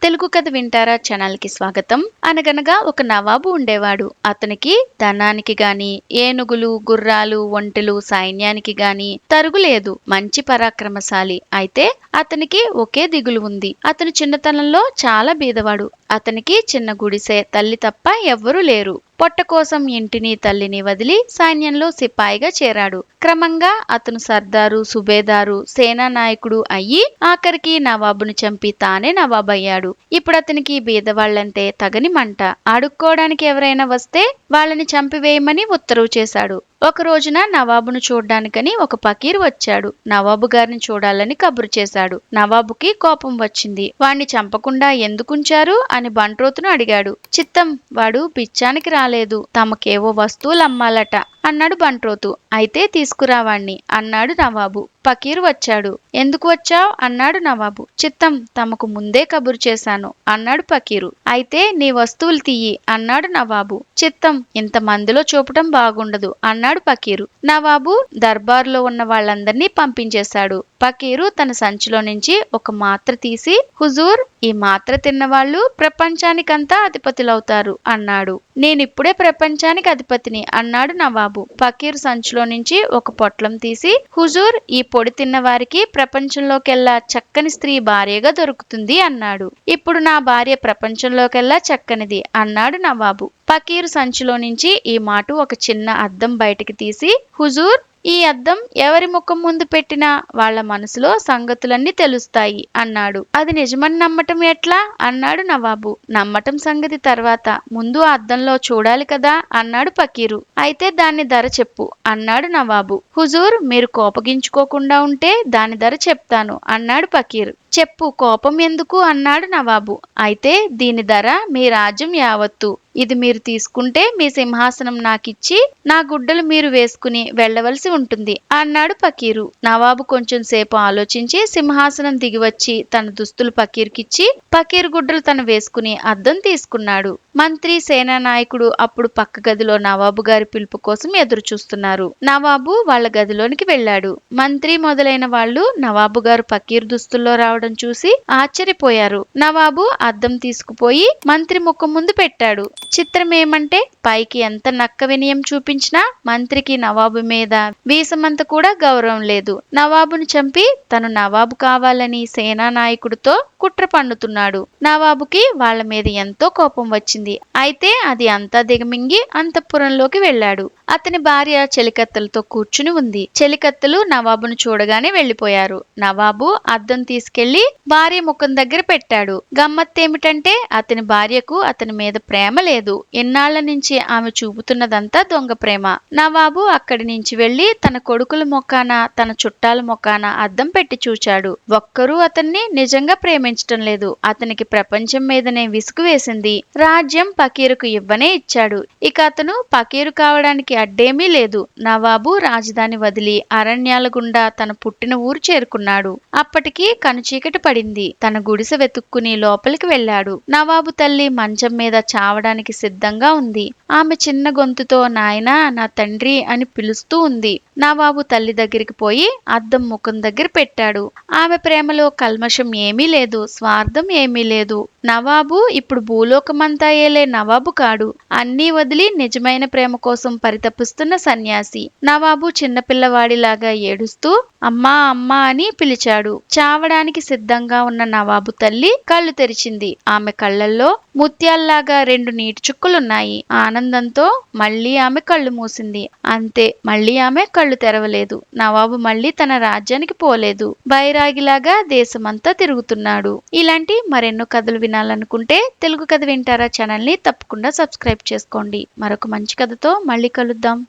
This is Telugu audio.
తెలుగు కథ వింటారా ఛానల్కి స్వాగతం. అనగనగా ఒక నవాబు ఉండేవాడు. అతనికి ధనానికి గాని, ఏనుగులు, గుర్రాలు, ఒంటెలు, సైన్యానికి గాని తరుగులేదు. మంచి పరాక్రమశాలి. అయితే అతనికి ఒకే దిగులు ఉంది. అతను చిన్నతనంలో చాలా బీదవాడు. అతనికి చిన్న గుడిసె, తల్లి తప్ప ఎవ్వరూ లేరు. పొట్ట కోసం ఇంటిని తల్లిని వదిలి సైన్యంలో సిపాయిగా చేరాడు. క్రమంగా అతను సర్దారు, సుబేదారు, సేనా నాయకుడు అయ్యి ఆఖరికి నవాబును చంపి తానే నవాబయ్యాడు. ఇప్పుడు అతనికి బీదవాళ్లంటే తగని మంట. అడుక్కోవడానికి ఎవరైనా వస్తే వాళ్ళని చంపివేయమని ఉత్తర్వు చేశాడు. ఒక రోజున నవాబును చూడ్డానికని ఒక పకీర్ వచ్చాడు. నవాబు గారిని చూడాలని కబురు చేశాడు. నవాబుకి కోపం వచ్చింది. వాణ్ణి చంపకుండా ఎందుకుంచారు అని బంట్రోతును అడిగాడు. చిత్తం, వాడు బిచ్చానికి రాలేదు, తమకేవో వస్తువులు అమ్మాలట అన్నాడు బంట్రోతు. అయితే తీసుకురావాణ్ణి అన్నాడు నవాబు. పకీరు వచ్చాడు. ఎందుకు వచ్చావ్ అన్నాడు నవాబు. చిత్తం, తమకు ముందే కబురు చేశాను అన్నాడు పకీరు. అయితే నీ వస్తువులు తీయి అన్నాడు నవాబు. చిత్తం, ఇంత మందిలో చూపటం బాగుండదు అన్నాడు పకీరు. నవాబు దర్బారులో ఉన్న వాళ్ళందర్నీ పంపించేశాడు. పకీరు తన సంచిలో నుంచి ఒక మాత్ర తీసి, హుజూర్, ఈ మాత్ర తిన్నవాళ్ళు ప్రపంచానికంతా అధిపతులవుతారు అన్నాడు. నేనిప్పుడే ప్రపంచానికి అధిపతిని అన్నాడు నవాబు. పకీరు సంచిలో నుంచి ఒక పొట్లం తీసి, హుజూర్, ఈ పొడి తిన్న వారికి ప్రపంచంలోకెల్లా చక్కని స్త్రీ భార్యగా దొరుకుతుంది అన్నాడు. ఇప్పుడు నా భార్య ప్రపంచంలోకెల్లా చక్కనిది అన్నాడు నవాబు. పకీరు సంచిలో నుంచి ఈ మాట ఒక చిన్న అద్దం బయటికి తీసి, హుజూర్, ఈ అద్దం ఎవరి ముఖం ముందు పెట్టినా వాళ్ల మనసులో సంగతులన్నీ తెలుస్తాయి అన్నాడు. అది నిజమని నమ్మటం ఎట్లా అన్నాడు నవాబు. నమ్మటం సంగతి తర్వాత, ముందు ఆ అద్దంలో చూడాలి కదా అన్నాడు పకీరు. అయితే దాని ధర చెప్పు అన్నాడు నవాబు. హుజూర్, మీరు కోపగించుకోకుండా ఉంటే దాని ధర చెప్తాను అన్నాడు పకీరు. చెప్పు, కోపం ఎందుకు అన్నాడు నవాబు. అయితే దీని ధర మీ రాజ్యం యావత్తు. ఇది మీరు తీసుకుంటే మీ సింహాసనం నాకిచ్చి నా గుడ్డలు మీరు వేసుకుని వెళ్ళవలసి ఉంటుంది అన్నాడు పకీరు. నవాబు కొంచెం సేపు ఆలోచించి సింహాసనం దిగివచ్చి తన దుస్తులు పకీర్కిచ్చి పకీరు గుడ్డలు తను వేసుకుని అద్దం తీసుకున్నాడు. మంత్రి, సేనా నాయకుడు అప్పుడు పక్క గదిలో నవాబు గారి పిలుపు కోసం ఎదురు చూస్తున్నారు. నవాబు వాళ్ళ గదిలోనికి వెళ్ళాడు. మంత్రి మొదలైన వాళ్ళు నవాబు గారు పకీరు దుస్తుల్లో రావడం చూసి ఆశ్చర్యపోయారు. నవాబు అద్దం తీసుకుపోయి మంత్రి ముఖం ముందు పెట్టాడు. చిత్రమేమంటే, పైకి ఎంత నక్క వినయం చూపించినా మంత్రికి నవాబు మీద వీసమంత కూడా గౌరవం లేదు. నవాబును చంపి తను నవాబు కావాలని సేనా నాయకుడితో కుట్ర పన్నుతున్నాడు. నవాబుకి వాళ్ళ మీద ఎంతో కోపం వచ్చింది. అయితే అది అంతా దిగమింగి అంతఃపురంలోకి వెళ్ళాడు. అతని భార్య చెలికత్తెలతో కూర్చుని ఉంది. చెలికత్తెలు నవాబును చూడగానే వెళ్లిపోయారు. నవాబు అద్దం తీసుకెళ్లి భార్య ముఖం దగ్గర పెట్టాడు. గమ్మత్తేమిటంటే, అతని భార్యకు అతని మీద ప్రేమ లేదు. ఎన్నాళ్ల నుంచి ఆమె చూపుతున్నదంతా దొంగ ప్రేమ. నవాబు అక్కడి నుంచి వెళ్లి తన కొడుకుల మొక్కాన, తన చుట్టాల మొక్కాన అద్దం పెట్టి చూచాడు. ఒక్కరూ అతన్ని నిజంగా ప్రేమించటం లేదు. అతనికి ప్రపంచం మీదనే విసుగు వేసింది. రాజ్యం పకీరుకు ఇవ్వనే ఇచ్చాడు. ఇక అతను పకీరు కావడానికి అడ్డేమీ లేదు. నవాబు రాజధాని వదిలి అరణ్యాల గుండా తన పుట్టిన ఊరు చేరుకున్నాడు. అప్పటికి కనుచీకటి పడింది. తన గుడిసె వెతుక్కుని లోపలికి వెళ్ళాడు. నవాబు తల్లి మంచం మీద చావడానికి సిద్ధంగా ఉంది. ఆమె చిన్న గొంతుతో నాయనా, నా తండ్రి అని పిలుస్తూ ఉంది. నవాబు తల్లి దగ్గరికి పోయి అద్దం ముఖం దగ్గర పెట్టాడు. ఆమె ప్రేమలో కల్మషం ఏమీ లేదు, స్వార్థం ఏమీ లేదు. నవాబు ఇప్పుడు భూలోకమంతా ఏలే నవాబు కాడు. అన్నీ వదిలి నిజమైన ప్రేమ కోసం పరితపిస్తున్న సన్యాసి. నవాబు చిన్నపిల్లవాడిలాగా ఏడుస్తూ అమ్మా అమ్మా అని పిలిచాడు. చావడానికి సిద్ధంగా ఉన్న నవాబు తల్లి కళ్ళు తెరిచింది. ఆమె కళ్ళల్లో ముత్యాల్లాగా 2 నీటి చుక్కలున్నాయి. ఆనందంతో మళ్లీ ఆమె కళ్ళు మూసింది. అంతే, మళ్లీ ఆమె కళ్ళు తెరవలేదు. నవాబు మళ్లీ తన రాజ్యానికి పోలేదు. బైరాగిలాగా దేశమంతా తిరుగుతున్నాడు. ఇలాంటి మరెన్నో కథలు వినాలనుకుంటే తెలుగు కథ వింటారా ఛానల్ని తప్పకుండా సబ్స్క్రైబ్ చేసుకోండి. మరొక మంచి కథతో మళ్ళీ కలుద్దాం.